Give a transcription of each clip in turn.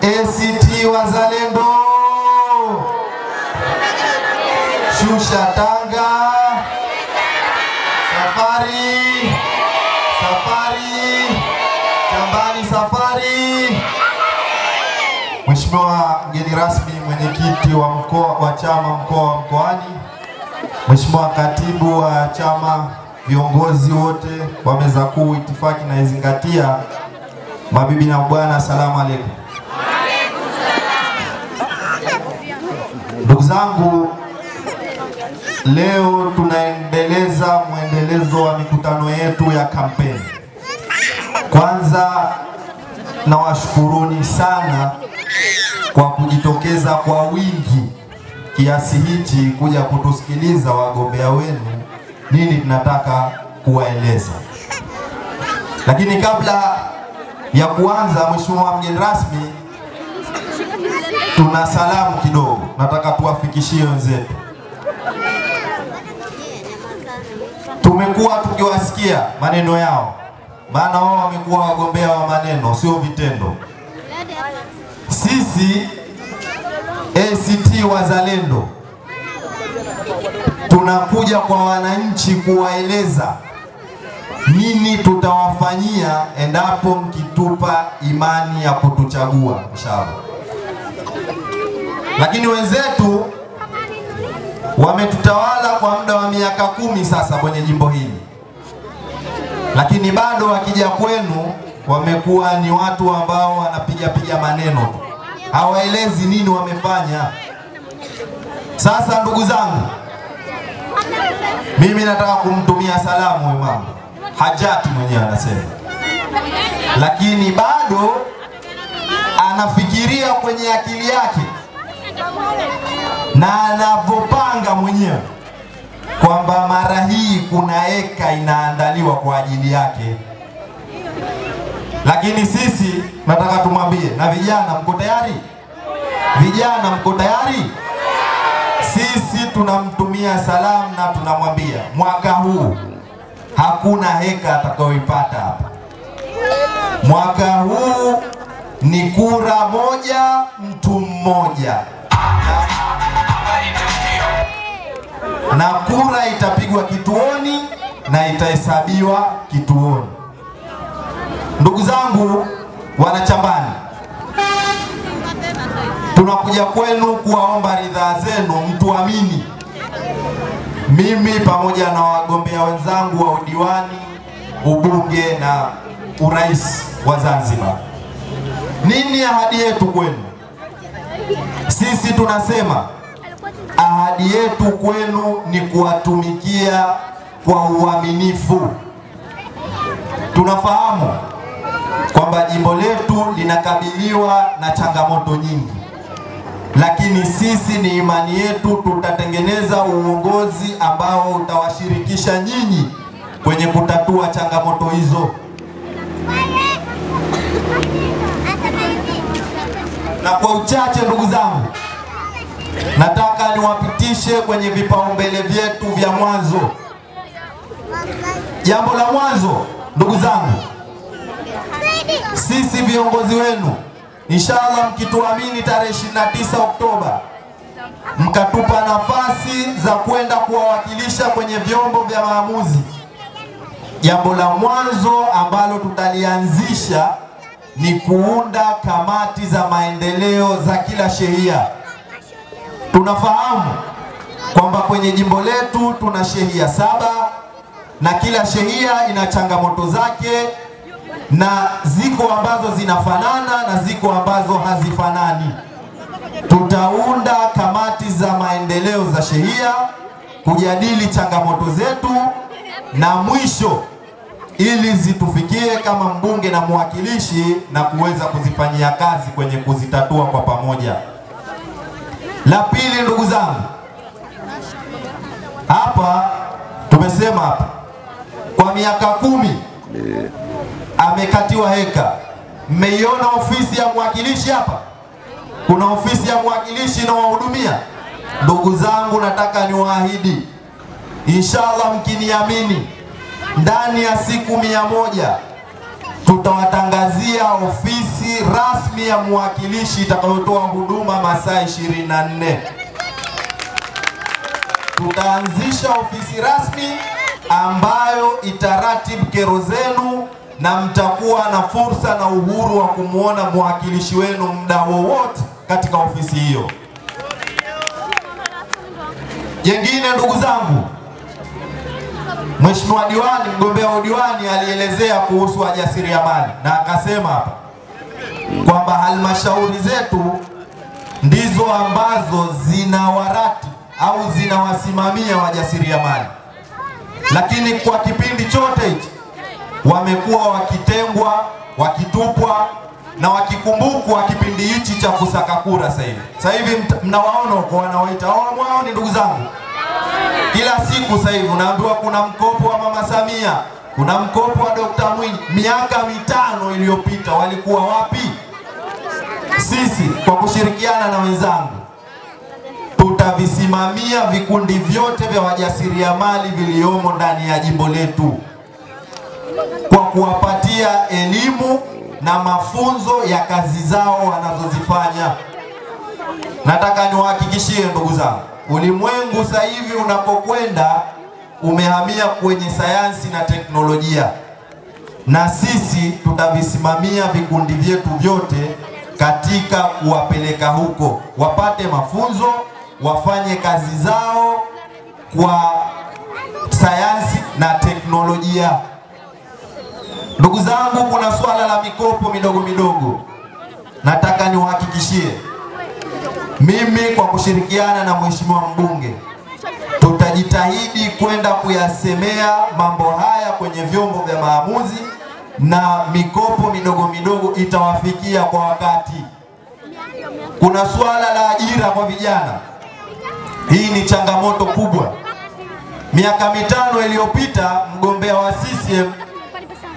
ACT Wazalendo, shusha tanga, safari, Chambani safari. Mheshimiwa mgeni rasmi, mwenyekiti wa mkoa wa chama mkoa wa Mkoani, Mheshimiwa katibu wa chama, viongozi wote wa meza kuu itifaki na izingatia, mabibi na bwana, asalamu alaykum. Ndugu zangu, leo tunaendeleza mwendelezo wa mikutano yetu ya kampeni. Kwanza nawashukuruni sana kwa kujitokeza kwa wingi kiasi hichi kuja kutusikiliza wagombea wenu nini tunataka kuwaeleza. Lakini kabla ya kuanza, Mheshimiwa mgeni rasmi, tuna salamu kidogo nataka tuwafikishie wenzetu. Tumekuwa tukiwasikia maneno yao, maana wao wamekuwa wagombea wa maneno sio vitendo. Sisi ACT Wazalendo tunakuja kwa wananchi kuwaeleza nini tutawafanyia endapo mkitupa imani ya kutuchagua inshallah. Lakini wenzetu wametutawala kwa muda wa miaka 10 sasa kwenye jimbo hili, lakini bado wakija kwenu wamekuwa ni watu ambao wanapiga maneno tu, hawaelezi nini wamefanya. Sasa ndugu zangu, mimi nataka kumtumia salamu Imam Hajati, mwenyewe anasema, lakini bado anafikiria kwenye akili yake na anavopanga mwenyewe kwamba mara hii kuna eka inaandaliwa kwa ajili yake. Lakini sisi nataka tumwambie, na vijana mko tayari? Vijana mko tayari? Sisi tunamtumia salamu na tunamwambia mwaka huu hakuna heka atakayoipata hapa. Mwaka huu ni kura moja, mtu mmoja, na kura itapigwa kituoni na itahesabiwa kituoni. Ndugu zangu wanachambani, tunakuja kwenu kuwaomba ridhaa zenu, mtuamini mimi pamoja na wagombea wenzangu wa udiwani, ubunge na urais wa Zanzibar. Nini ahadi yetu kwenu? Sisi tunasema ahadi yetu kwenu ni kuwatumikia kwa uaminifu. Tunafahamu kwamba jimbo letu linakabiliwa na changamoto nyingi, lakini sisi ni imani yetu tutatengeneza uongozi ambao utawashirikisha nyinyi kwenye kutatua changamoto hizo. Na kwa uchache ndugu zangu, nataka niwapitishe kwenye vipaumbele vyetu vya mwanzo. Jambo la mwanzo ndugu zangu, sisi viongozi wenu inshallah, mkituamini tarehe 29 Oktoba mkatupa nafasi za kwenda kuwawakilisha kwenye vyombo vya maamuzi, jambo la mwanzo ambalo tutalianzisha ni kuunda kamati za maendeleo za kila shehia. Tunafahamu kwamba kwenye jimbo letu tuna shehia 7 na kila shehia ina changamoto zake, na ziko ambazo zinafanana na ziko ambazo hazifanani. Tutaunda kamati za maendeleo za shehia kujadili changamoto zetu, na mwisho ili zitufikie kama mbunge na mwakilishi na kuweza kuzifanyia kazi kwenye kuzitatua kwa pamoja. La pili ndugu zangu, hapa tumesema hapa kwa miaka 10 amekatiwa heka. Mmeiona ofisi ya mwakilishi hapa? Kuna ofisi ya mwakilishi inawahudumia. Ndugu zangu, nataka niwaahidi inshallah, mkiniamini, ndani ya siku 100 tutawatangazia ofisi rasmi ya mwakilishi itakayotoa huduma masaa 24. Tutaanzisha ofisi rasmi ambayo itaratibu kero zenu na mtakuwa na fursa na uhuru wa kumuona mwakilishi wenu muda wowote katika ofisi hiyo. Jengine ndugu zangu, Mheshimiwa Diwani, mgombea wa diwani alielezea kuhusu wajasiriamali na akasema hapa kwamba halmashauri zetu ndizo ambazo zinawarati au zinawasimamia wajasiriamali, lakini kwa kipindi chote hichi wamekuwa wakitengwa, wakitupwa na wakikumbukwa kipindi hichi cha kusaka kura. Sasa hivi mnawaona kwa wanaoita wao ni ndugu zangu. Kila siku sasa hivi unaambiwa kuna mkopo wa Mama Samia, kuna mkopo wa Dr. Mwinyi. Miaka 5 iliyopita walikuwa wapi? Sisi kwa kushirikiana na wenzangu tutavisimamia vikundi vyote vya wajasiriamali viliomo ndani ya jimbo letu kwa kuwapatia elimu na mafunzo ya kazi zao wanazozifanya. Nataka niwahakikishie ndugu zangu, ulimwengu sasa hivi unapokwenda umehamia kwenye sayansi na teknolojia, na sisi tutavisimamia vikundi vyetu vyote katika kuwapeleka huko wapate mafunzo, wafanye kazi zao kwa sayansi na teknolojia. Ndugu zangu, kuna swala la mikopo midogo midogo. Nataka niwahakikishie, mimi kwa kushirikiana na mheshimiwa mbunge tutajitahidi kwenda kuyasemea mambo haya kwenye vyombo vya maamuzi, na mikopo midogo midogo itawafikia kwa wakati. Kuna swala la ajira kwa vijana. Hii ni changamoto kubwa. Miaka 5 iliyopita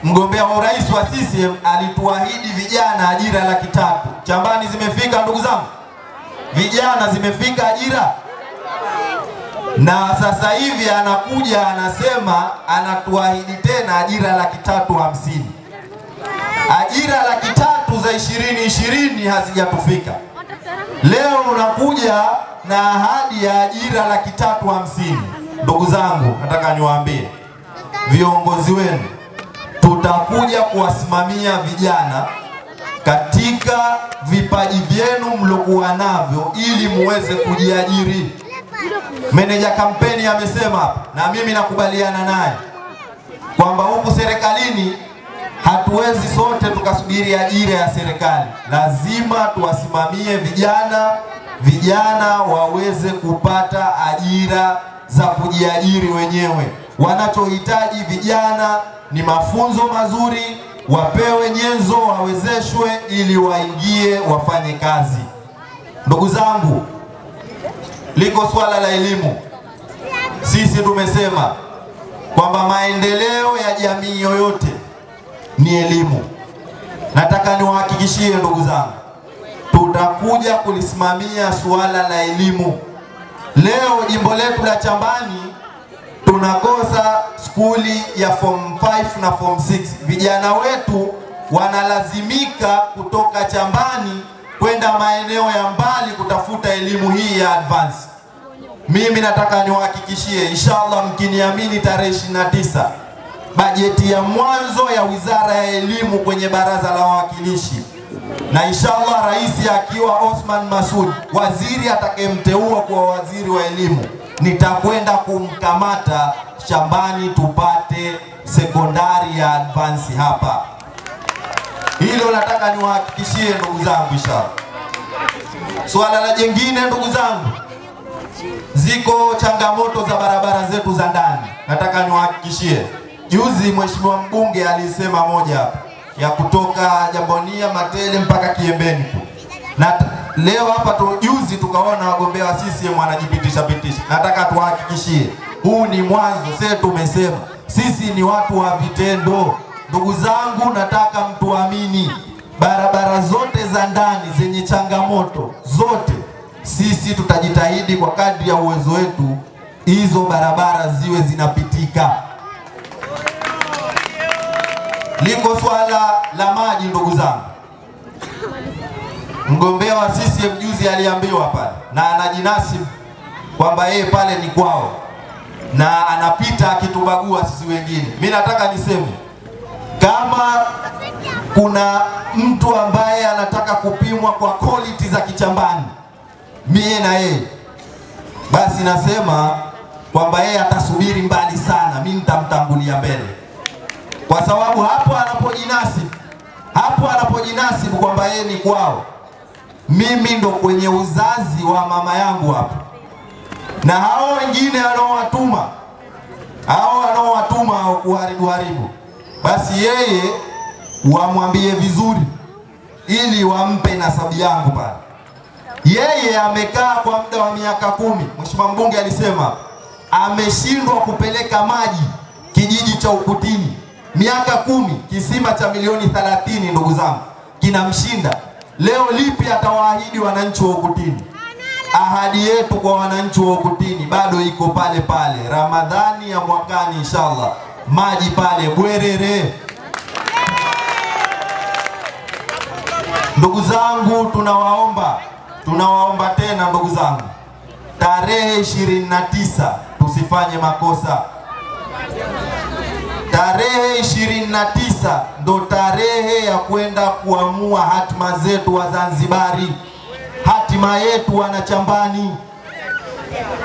mgombea wa urais wa CCM alituahidi vijana ajira 300,000. Chambani zimefika ndugu zangu? Vijana zimefika ajira? Na sasa hivi anakuja anasema anatuahidi tena ajira 350,000. Ajira 300,000 za 2020 hazijatufika. Leo unakuja na ahadi ya ajira 350,000. Ndugu zangu, nataka niwaambie viongozi wenu, tutakuja kuwasimamia vijana katika vipaji vyenu mlokuwa navyo ili muweze kujiajiri. Meneja kampeni amesema hapa na mimi nakubaliana naye kwamba huku serikalini hatuwezi sote tukasubiri ajira ya serikali. Lazima tuwasimamie vijana waweze kupata ajira za kujiajiri wenyewe. Wanachohitaji vijana ni mafunzo mazuri, wapewe nyenzo, wawezeshwe ili waingie wafanye kazi. Ndugu zangu, liko swala la elimu. Sisi tumesema kwamba maendeleo ya jamii yoyote ni elimu. Nataka niwahakikishie ndugu zangu, tutakuja kulisimamia suala la elimu. Leo jimbo letu la Chambani tunakosa skuli ya form 5 na form 6. Vijana wetu wanalazimika kutoka Chambani kwenda maeneo ya mbali kutafuta elimu hii ya advance. Mimi nataka niwahakikishie, inshallah mkiniamini, tarehe 29 bajeti ya mwanzo ya Wizara ya Elimu kwenye Baraza la Wawakilishi, na inshallah rais akiwa Osman Masud, waziri atakayemteua kuwa waziri wa elimu, nitakwenda kumkamata Chambani tupate sekondari ya advance hapa. Hilo nataka niwahakikishie ndugu zangu inshallah. Swala la jingine ndugu zangu, ziko changamoto za barabara zetu za ndani. Nataka niwahakikishie, juzi mheshimiwa mbunge alisema moja hapa ya kutoka Jambonia Matele mpaka Kiembeni. Na leo hapa juzi tukaona wagombea wa CCM wanajipitisha. Nataka tuwahakikishie, huu ni mwanzo. Sisi tumesema sisi ni watu wa vitendo. Ndugu zangu, nataka mtuamini, barabara zote za ndani zenye changamoto zote, sisi tutajitahidi kwa kadri ya uwezo wetu hizo barabara ziwe zinapitika. liko swala la maji. Ndugu zangu, mgombea wa CCM juzi aliambiwa pale na anajinasibu kwamba yeye pale ni kwao na anapita akitubagua sisi wengine. Mimi nataka niseme, kama kuna mtu ambaye anataka kupimwa kwa quality za Kichambani, mie na yeye, basi nasema kwamba yeye atasubiri mbali sana, mimi nitamtangulia mbele, kwa sababu hapo anapojinasibu kwamba yeye ni kwao, mimi ndo kwenye uzazi wa mama yangu hapo. Na hao wengine wanaowatuma kuharibu, basi yeye wamwambie vizuri ili wampe nasabu yangu pale. Yeye amekaa kwa muda wa miaka 10. Mheshimiwa mbunge alisema ameshindwa kupeleka maji kijiji cha Ukutini. Miaka 10, kisima cha milioni 30 ndugu zangu kinamshinda. Leo lipi atawaahidi wananchi wa Ukutini? Ahadi yetu kwa wananchi wa Ukutini bado iko pale pale. Ramadhani ya mwakani inshallah, maji pale Bwerere. Ndugu zangu, tunawaomba tena ndugu zangu, tarehe 29 tusifanye makosa. Tarehe 29 ndo tarehe ya kwenda kuamua hatima zetu wa Zanzibari, hatima yetu Wanachambani.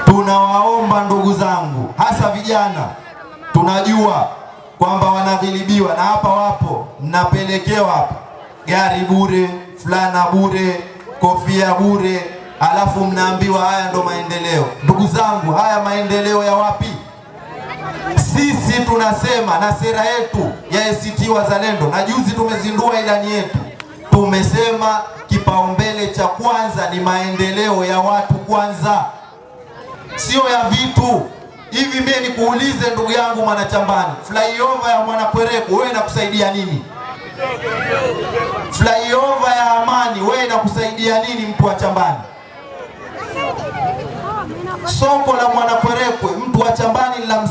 Tunawaomba ndugu zangu, hasa vijana, tunajua kwamba wanaghilibiwa, na hapa wapo mnapelekewa hapa gari bure, fulana bure, kofia bure, alafu mnaambiwa haya ndo maendeleo. Ndugu zangu, haya maendeleo ya wapi? Sisi tunasema na sera yetu ya ACT Wazalendo, na juzi tumezindua ilani yetu, tumesema kipaumbele cha kwanza ni maendeleo ya watu kwanza, sio ya vitu. Hivi mimi nikuulize ndugu yangu Mwanachambani, flyover ya Mwanakwerekwe wewe inakusaidia nini? Flyover ya Amani wewe inakusaidia nini mtu wa Chambani? Soko la Mwanakwerekwe mtu wa Chambani la